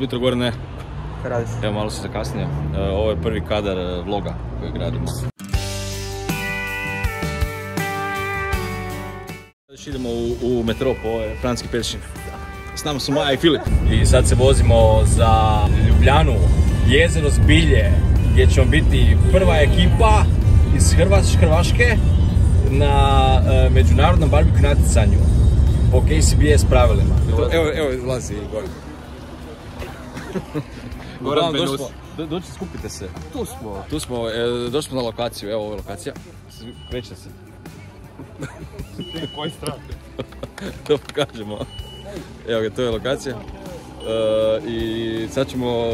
Jutro Gorane. Radi se. Evo malo se zakasnio. Ovo je prvi kadar vloga kojeg radimo. Znači idemo u metro po Franski Peršin. S nama su Maja i Filip. I sad se vozimo za Ljubljanu, jezero Zbilje, gdje ćemo biti prva ekipa iz Hrvaške na međunarodnom barbecue natjecanju po KCBS pravilima. Evo vlazi Goran. Goran, dođite, skupite se. Tu smo, došli smo na lokaciju, evo ovo je lokacija. Kreće se. Koji strah? To pokažemo. Evo ga, to je lokacija. I sad ćemo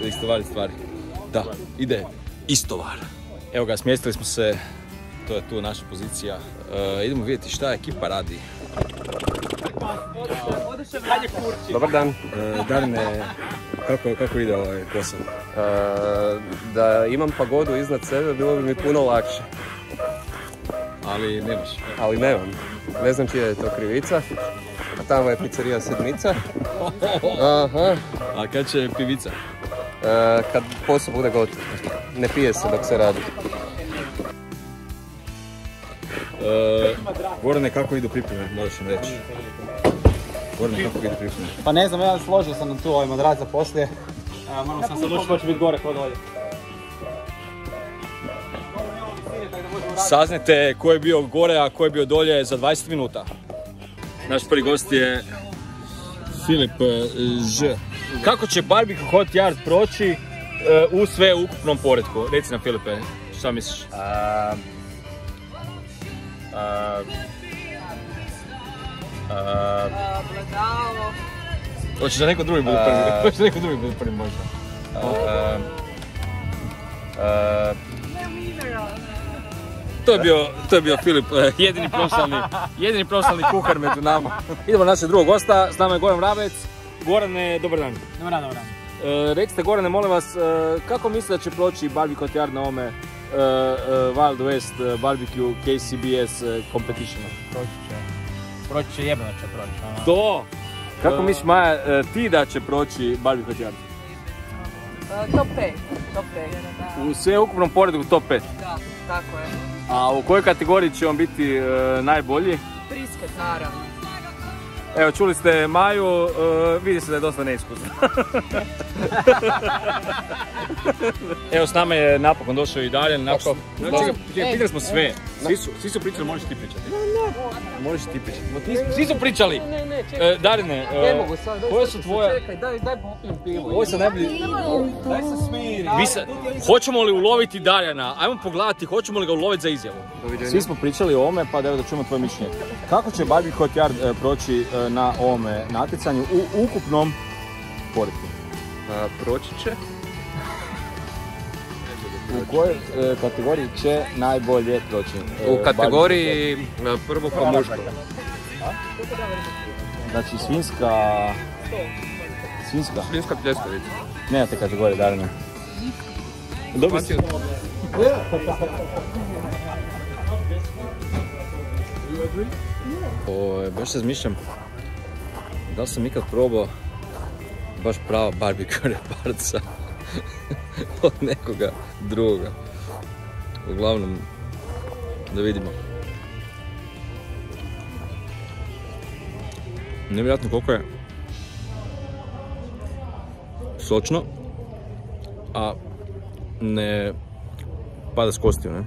istovariti stvari. Da, ide istovar. Evo ga, smjestili smo se. To je tu naša pozicija. Idemo vidjeti šta ekipa radi. Dobar dan. Darine, kako ide ovaj posao? Da imam pagodu iznad sebe bilo bi mi puno lakše. Ali nemaš. Ali nemam. Ne znam čija je to krivica. A tamo je pizzerija Sedmica. Aha. A kad će pivica? Kad posao bude gotov. Ne pije se dok se radi. Gorane, kako idu pripreme, možeš nam reći? Gorane, kako idu pripreme? Pa ne znam, ja složio sam tu ovaj madrac za poslije. Moram sam se odlučiti ko će biti gore, ko dolje. Saznajte ko je bio gore, a ko je bio dolje za 20 minuta. Naš prvi gost je Filip Ž. Kako će Barbecue Hot Yard proći u sve ukupnom poretku? Reci nam, Filipe, šta misliš? Hoćeš da neko drugi bude prvi? Hoćeš da neko drugi bude prvi možda? To je bio Filip, jedini profesionalni kuhar među nama. Idemo na našeg drugog gosta, s nama je Goran Vrabec. Gorane, dobar dan. Dobar dan, dobar dan. Recite, Gorane, molim vas, kako mislite da će proći Barbecue Hot Yard na ovome Wild West Barbecue KCBS competitionu? Proći će jebeno će proći. To! Kako misliš, Maja, ti da će proći Barbecue Hot Yard? Top 5. U sve ukupnom poredu top 5? Da, tako je. A u kojoj kategoriji će on biti najbolji? Brisket, naravno. Evo, čuli ste Maju, vidi se da je dosta neiskusna. Evo, s nama je napokon došao i Darjan. Pitali smo sve. Svi su pričali, možeš ti pričati. Možeš ti pričati. Svi su pričali. Darine, koje su tvoje... Čekaj, daj popijem pivo. Ovo se najbolji... Daj se smiri. Hoćemo li uloviti Darjana? Ajmo pogledati, hoćemo li ga uloviti za izjavu. Svi smo pričali o ovome, pa da čujemo tvoje mišljenje. Kako će Barbecue Hot Yard proći na ovome natjecanju u ukupnom poretku? Proći će. U kojoj kategoriji će najbolje proći? U kategoriji prvo po muško. Znači svinjska pljeskavica. Nema te kategorije, Darine. Dobro si. Baš se razmišljam da li sam ikad probao baš prava barbecue reparca od nekoga drugoga. Uglavnom, da vidimo. Nevjerojatno koliko je sočno, a ne pada s kostiju, ne?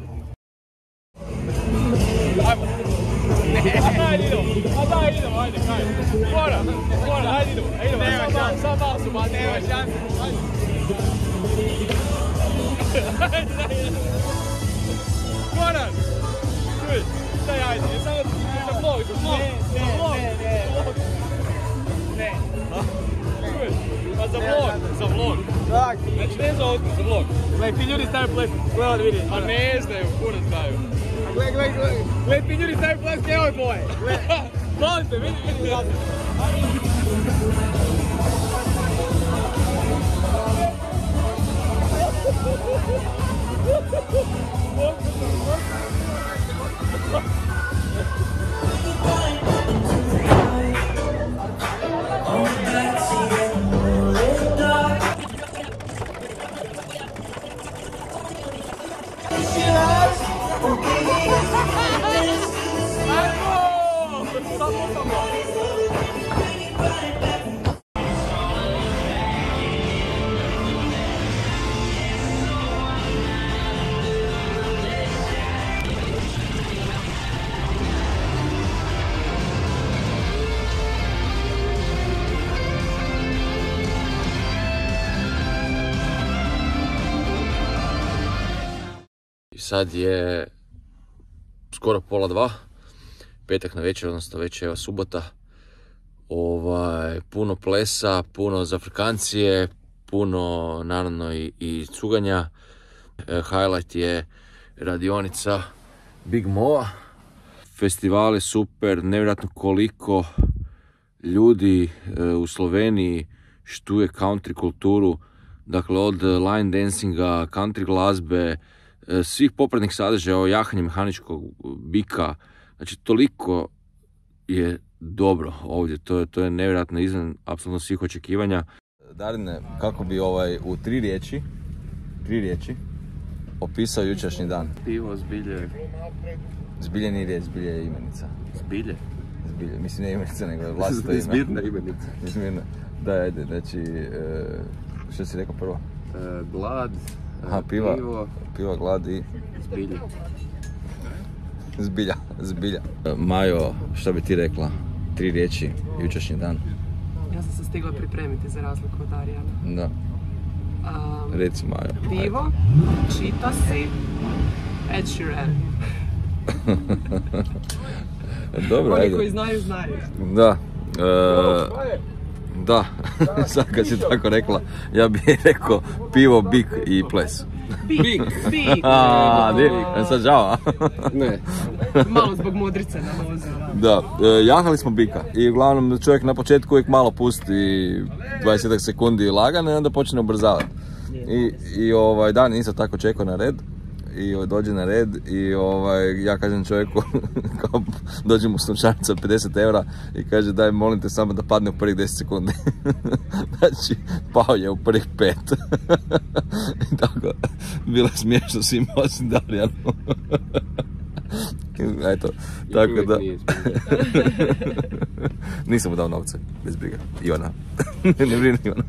Ajde idemo, ajde, kaj. Goran, ajde idemo. Sam malo su, ma nema šanse. Goran, čuj, daj ajde, samo za vlog. Ne. Čuj, pa za vlog. Znači ne za odmah, za vlog. Gledaj, ti ljudi stavaju plesku, gledaj da vidi. A ne znaju, kurac znaju. Gledaj, ti ljudi stavaju plesku, evo je tvoje. Molim te, vidi razliku. I sad je skoro 1:30, petak na večer, odnosno već je subota. Puno plesa, puno zafrikancije, puno naravno i cuganja. Highlight je radionica Big Moa. Festival je super, nevjerojatno koliko ljudi u Sloveniji štuje country kulturu. Dakle, od line dancinga, country glazbe, svih popratnih sadržaja, jahanje mehaničkog bika. Znači, toliko je dobro ovdje, to je nevjerojatno izvan apsolutno svih očekivanja. Darine, kako bi u tri riječi opisao jučerašnji dan? Pivo, zbilje. Zbilje nije riječ, zbilje je imenica. Zbilje? Zbilje, mislim nije imenica, nego je vlastita ime. Izmirna imenica. Izmirna. Da, ajde, znači, što si rekao prvo? Glad, pivo, glad i... Zbilja. Zbilja. Majo, što bi ti rekla? 3 riječi, jučerašnji dan. Ja sam se stigla pripremiti za razliku od Arijana. Da. Reci Majo. Pivo, čita si, Ed Sheeran. Dobro, Oni koji znaju. Da. Da, sad kad si tako rekla, ja bih rekao pivo, bik i ples. Bik. Sad žao, Ne. Malo zbog modrice na nozu. Da, jahali smo bika i uglavnom čovjek na početku uvijek malo pusti 20 sekundi lagano i onda počne ubrzavati. I dan nisam tako čekao na red. I dođe na red i ja kažem čovjeku, kao dođe mu slučajnica 50 eura i kaže daj molim te samo da padne u prvih 10 sekundi. Znači, pao je u prvih 5. I tako, bilo je smiješno svima osim Darijanu. Eto, tako da... Nisam mu dao novce, bez briga. Ivana. Ne brini Ivana.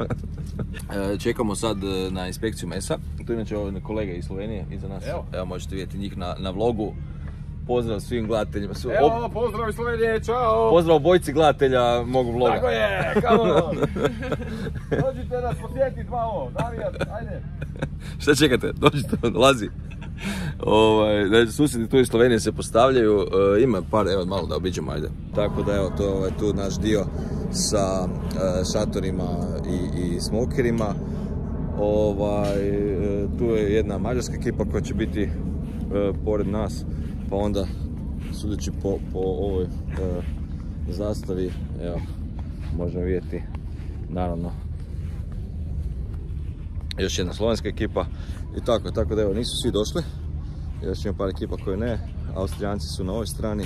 Čekamo sad na inspekciju mesa. Tu inače kolege iz Slovenije iza nas. Evo možete vidjeti njih na vlogu. Pozdrav svim gledateljima. Evo, pozdrav iz Slovenije, čao! Pozdrav obojci gledatelja mog vloga. Tako je, come on! Dođite nas posjetiti malo, Darijan, ajde! Šta čekate? Dođite, dolazi. Znači, susjedi tu iz Slovenije se postavljaju, ima par, evo malo da obiđemo, ajde. Tako da evo, to je tu naš dio sa šatorima i smokerima. Tu je jedna mađarska ekipa koja će biti pored nas, pa onda sudeći po ovoj zastavi, evo, možemo vidjeti, naravno, još jedna slovenska ekipa i tako da evo, nisu svi došli, još ima par ekipa koje ne, Austrijanci su na ovoj strani,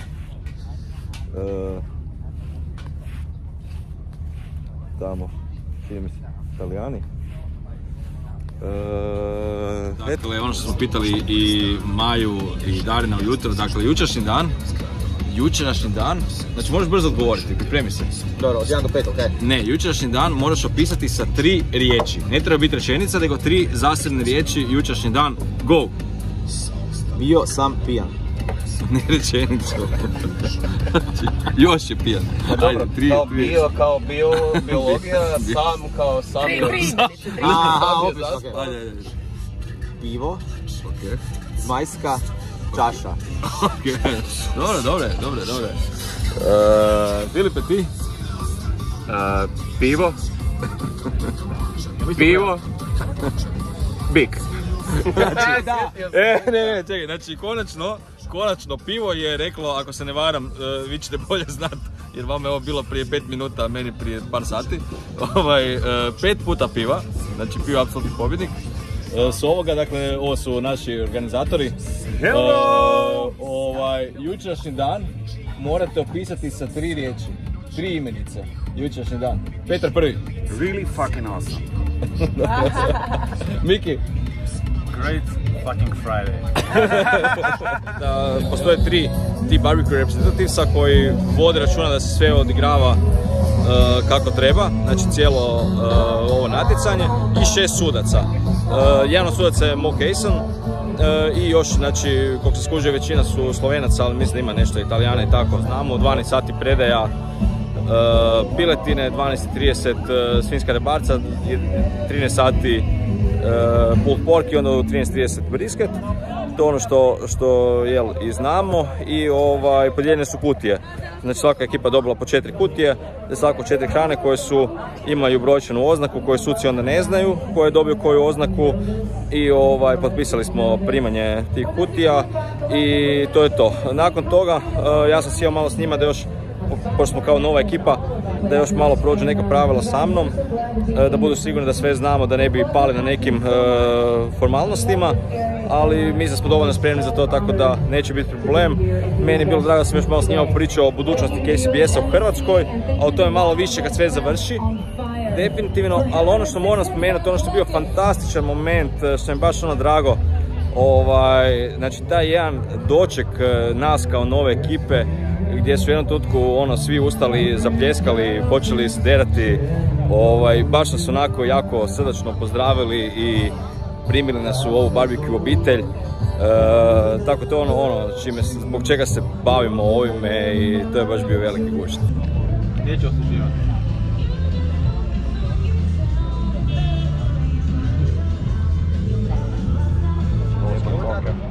tamo, čini mi se, Italijani. Dakle, ono što smo pitali i Maju i Darina ujutro, dakle, jučerašnji dan, znači možeš brzo odgovoriti, pripremi se. Dobro, od 1 do 5, okej. Ne, jučerašnji dan moraš opisati sa 3 riječi, ne treba biti rečenica, nego 3 zasebne riječi, jučerašnji dan, go! Bio sam pijan. Ne rečenicu. Još je pijan. Dobro, kao bio, kao biologija, sam kao sam. Opis, okej. Pivo, majska, čaša. Dobre. Filipe, ti? Pivo. Pivo. Bik. Ne, čekaj, znači konačno pivo je reklo, ako se ne varam, vi ćete bolje znati, jer vama je ovo bilo prije 5 minuta, a meni prije par sati. 5 puta piva, znači pivo je apsolutni pobjednik. S ovoga, dakle, ovo su naši organizatori. Hello! Jučerašnji dan morate opisati sa 3 riječi, 3 imenice. Jučerašnji dan. Petar prvi. Really fucking awesome. Miki. Great fucking Friday. Postoje 3 ti barbecue reprezentativsa koji vode računa da se sve odigrava kako treba, znači cijelo ovo natjecanje, i 6 sudaca. Jedan od sudaca je Mo Kaysen i još, znači, koliko se skužuje, većina su Slovenaca, ali mislim da ima nešto Italijana i tako, znamo, u 12 sati predaja piletine 12:30 svinjska rebarca, 13 sati pulled pork i onda u 13:30 brisket. To je ono što i znamo i podijeljene su kutije. Znači svaka ekipa dobila po 4 kutije, za svako 4 hrane koje imaju brojčanu oznaku, koje suci onda ne znaju, koje dobiju koju oznaku i potpisali smo primanje tih kutija i to je to. Nakon toga ja sam sjeo malo s njima da još, pošto smo kao nova ekipa, da još malo prođu neka pravila sa mnom, da budu sigurni da sve znamo, da ne bi pali na nekim formalnostima, ali mislim da smo dovoljno spremni za to, tako da neće biti problem. Meni je bilo drago da sam još malo s njima pričao o budućnosti KCBS-a u Hrvatskoj, a o tome malo više kad sve završi. Definitivno, ali ono što moram spomenuti, ono što je bio fantastičan moment, što mi je baš drago, znači taj jedan doček nas kao nove ekipe, gdje su u jednom trenutku svi ustali, zapljeskali, počeli se derati, baš nas onako jako srdačno pozdravili i primili nas u ovu barbecue obitelj. Tako to je zbog čega se bavimo ovime i to je baš bio veliki gušt. Gdje će osuživati?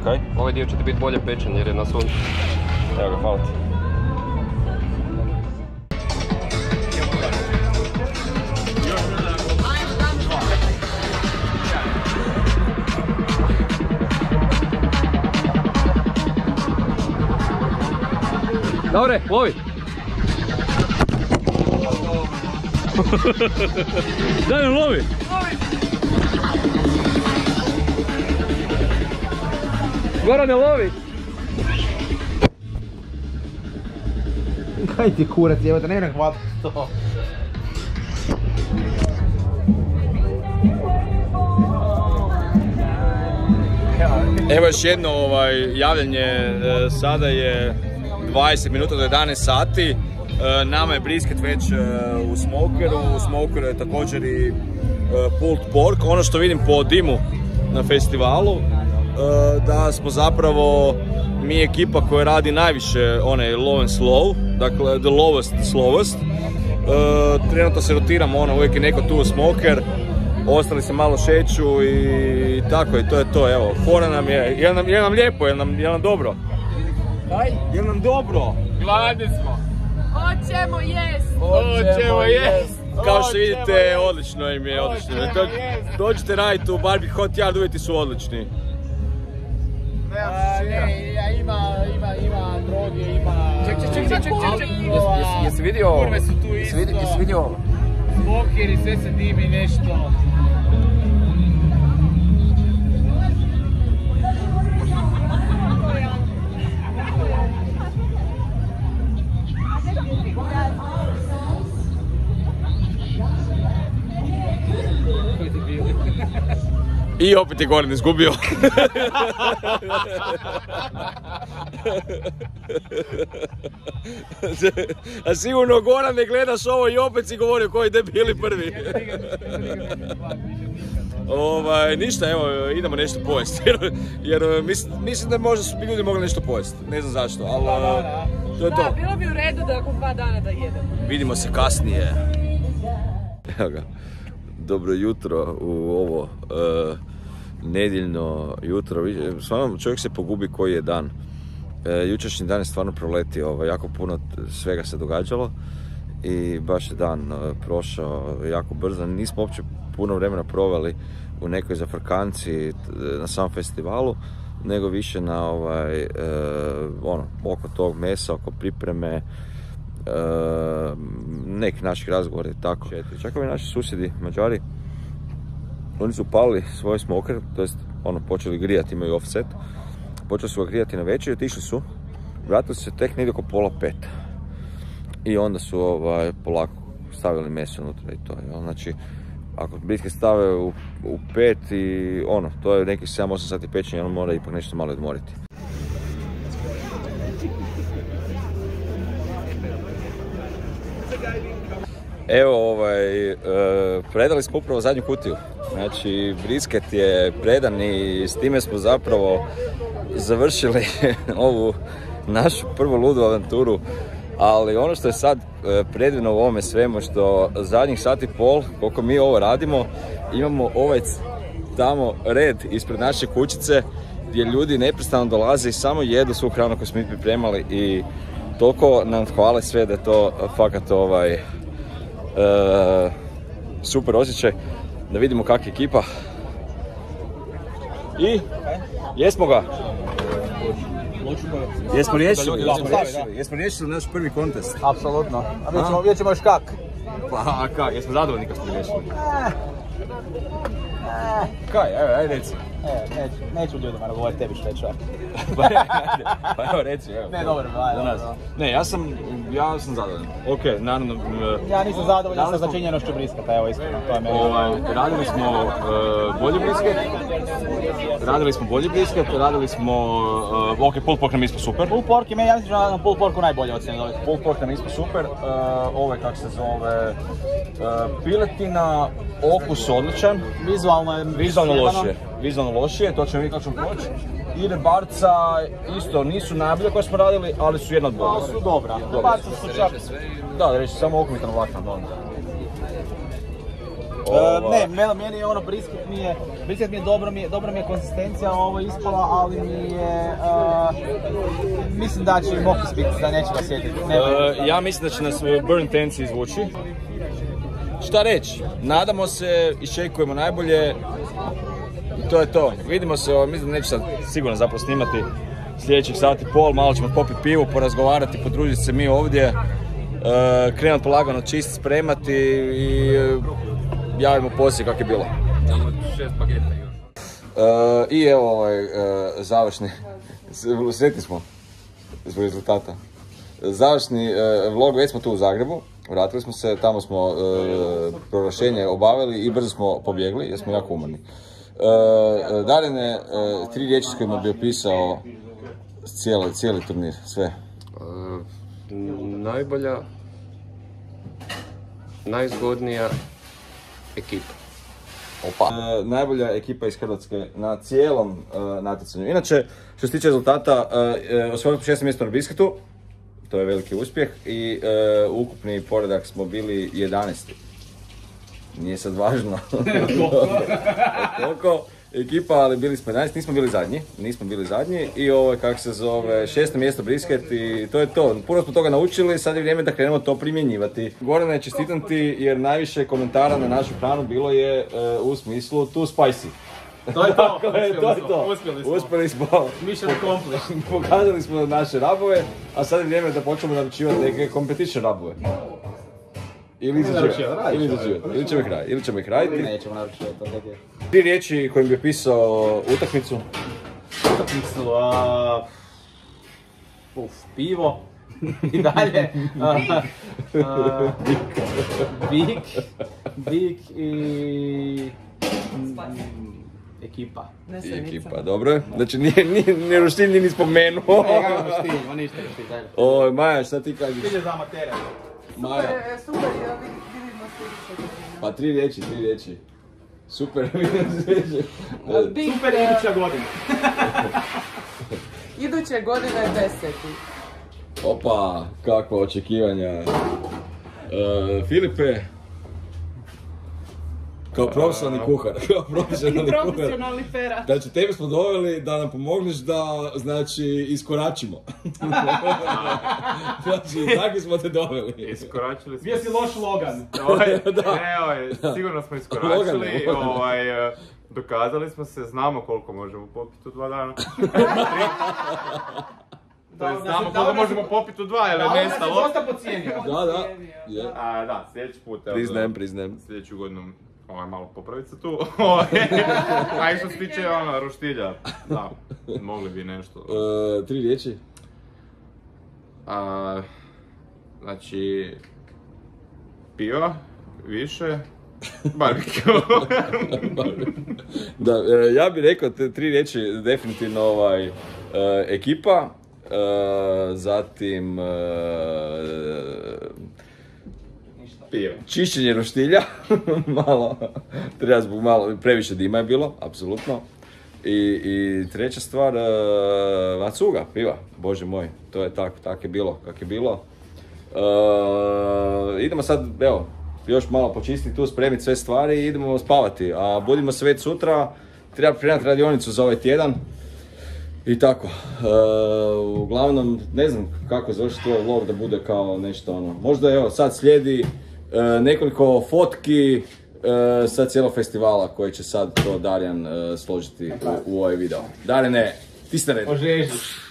Okay. Ovaj dio će ti biti bolje pečen jer je na suncu. Evo ga, hvala ti. Dobre, lovi! Daj nam lovi! Gorane, lovi! Kaj ti kurac, evo te ne vjerujem hvatiti to. Evo još jedno javljanje, sada je 20 minuta do 11 sati, nama je brisket već u smokeru je također i pulled pork. Ono što vidim po dimu na festivalu, da smo zapravo mi ekipa koja radi najviše onaj low and slow, dakle the slowest. Trenutno se rotiramo, uvijek je neko tu u smoker, ostali se malo šeću i tako, i to je to. Evo, fora nam je, je nam lijepo, je nam dobro? Kaj? Je nam dobro? Gladni smo. Hoćemo jest! Hoćemo jest! Kao što vidite, odlično im je, odlično. Dođite raditi u Barbie Hot Yard, uvjeti su odlični. Ima droge, ima... Ček. Jesi vidio ovo? Kurve su tu isto. Jesi vidio ovo? Smokeri, sve se dimi nešto. I opet je Goran izgubio. A sigurno Goran ne gledaš ovo i opet si govorio koji debili prvi. Ništa, evo, idemo nešto pojesti. Jer mislim da možda su bi ljudi mogli nešto pojesti. Ne znam zašto, ali to je to. Da, bilo bi u redu da nakon 2 dana da jedemo. Vidimo se kasnije. Evo ga. Dobro jutro u ovo nedjeljno jutro. Stvarno čovjek se pogubi koji je dan. Jučerašnji dan je stvarno proletio, jako puno svega se događalo i baš je dan prošao jako brzo. Nismo uopće puno vremena proveli u nekoj zafrkanci na samom festivalu, nego više na oko tog mesa, oko pripreme, neki naših razgovora i tako. Čak ovi naši susjedi Mađari, oni su upalili svoj smoker, to jest počeli grijati, imaju offset, počeli su ga grijati na večer i otišli su, vratili su se tek negdje oko 4:30 i onda su polako stavili meso unutra i to je. Znači, ako brisket stave u 5 i to je nekih 7-8 sati pečenja, on mora ipak nešto malo odmoriti. Evo, predali smo upravo zadnju kutiju. Znači, brisket je predan i s time smo zapravo završili ovu našu prvu ludu avanturu Ali ono što je sad predivno u ovome svemu, što zadnjih sat i pol, koliko mi ovo radimo, imamo ovaj tamo red ispred naše kućice gdje ljudi neprestano dolaze i samo jedu svu hranu koju smo mi pripremali i toliko nam hvale sve da je to fakat super osjećaj. Da vidimo kakva je ekipa. I jesmo ga. Jesmo riješili naš prvi kontest. Apsolutno. A vidjet ćemo još kak. Pa kak, jesmo zadovoljni kad smo riješili? Kaj, ajde reci. Neću ljudima govoriti tebi što je čak. Pa evo reci, evo. Ne, dobro, ajde. Ne, ja sam zadovoljan. Ok, naravno... Ja nisam zadovoljan sa začinjenošću brisketa, evo iskreno, to je meni... Radili smo bolji brisket, radili smo... Ok, pulled pork nam ispao super. Pulled pork ja mislim da nam pulled porku najbolje ocjene dobiti. Pulled pork nam ispao super. Ovo je, kako se zove... piletina, okus odličan. Vizualno lošije, to ćemo vidjeti kako ćemo proći. I rebarca isto nisu najbolje koje smo radili, ali su jedna od bolje. Su dobra. Rebarca su čak... Da reći, samo okumitan ovakav. Ne, meni je ono brisket mi je dobra mi je konzistencija, ovo je ispala, ali mi je... mislim da će im okus biti, da neće ga sjetiti. Ja mislim da će nas Burn Tensi izvući. Šta reći, nadamo se, iščekujemo najbolje i to je to. Vidimo se, mislim da neću sad sigurno zapravo snimati sljedećih sat i pol, malo ćemo popiti pivu, porazgovarati, podružiti se mi ovdje, krenuti polagano čist, spremati i javimo poslije kako je bilo. Imamo 6 bageta još. I evo završni, sretni smo zbog rezultata. Završni vlog, već smo tu u Zagrebu. Vratili smo se, tamo smo proglašenje obavili i brzo smo pobjegli jer smo jako umorni. Darine, 3 riječi s kojima bi opisao cijeli turnir, sve. Najbolja, najzgodnija ekipa. Opa. Najbolja ekipa iz Hrvatske na cijelom natjecanju. Inače, što se tiče rezultata, osvojili smo 6. mjesto na brisketu. To je veliki uspjeh i ukupni poredak smo bili 11. Nije sad važno koliko ekipa, ali bili smo 11, nismo bili zadnji i ovo je, kako se zove, 6. mjesto brisket i to je to. Puno smo toga naučili, sad je vrijeme da krenemo to primjenjivati. Gorane, čestitati jer najviše komentara na našu hranu bilo je u smislu too spicy. To je to, uspjeli smo. Mission accomplished. Pokazali smo naše rabove, a sad je vrijeme da počnemo naručivati neke competition rabove. Ili ćemo ih raditi. Nećemo naručivati to gdje. 3 riječi kojim bi opisao utakmicu. Pivo. I dalje. Bik i... ekipa. Ekipa, dobro. Znači nije Roštilj nije ni spomenuo. Ništa Roštilj. Oj, Maja, šta ti kažeš? Ide za amatere. Maja. Super, vidimo sljedeće. Pa 3 riječi. Super, vidimo sljedeće. Super iduća godina. Iduće godine je 10. Opa, kakva očekivanja. Filipe, kao profesionalni kuhar. Profesionalni pera. Znači, tebi smo doveli da nam pomogneš da, znači, iskoračimo. Znači, tako smo te doveli. Iskoračili smo. Bio si loš Logan. Sigurno smo iskoračili. Dokazali smo se, znamo koliko možemo popiti u 2 dana. Znamo koliko možemo popiti u 2, jer je nestalo. Da, dosta pocijenio. Da. Da, sljedeći put. Priznajem. Sljedeću godinu malo popraviti se tu. A i što se tiče roštilja, da, mogli bi nešto. 3 riječi? Znači, piva, više, barbecue. Da, ja bih rekao 3 riječi, definitivno ekipa, zatim Piva. Čišćenje roštilja, treba zbog malo, previše dima je bilo, apsolutno. I treća stvar, cuga, piva, bože moj, to je tako je bilo, kako je bilo. Idemo sad, evo, još malo počistiti tu, spremiti sve stvari i idemo spavati. A budimo se već sutra, treba pripremati radionicu za ovaj tjedan. I tako, uglavnom ne znam kako završiti ovaj vlog da bude kao nešto ono. Možda evo sad slijedi nekoliko fotki sa cijelog festivala koji će sad to Darjan složiti u ovaj video. Darjane, ti si na redu. Ožežiš.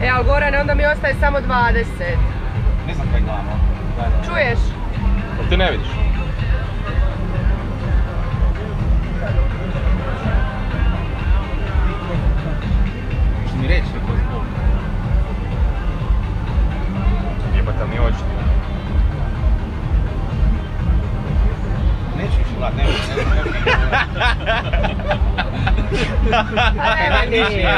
Evo Gorane, onda mi ostaje samo 20. Ne znam kaj gledamo. Čuješ? Ti ne vidiš? Možeš mi reći koji je zbog? Jebata mi oči. Neću više gledat, ne. A nema nije.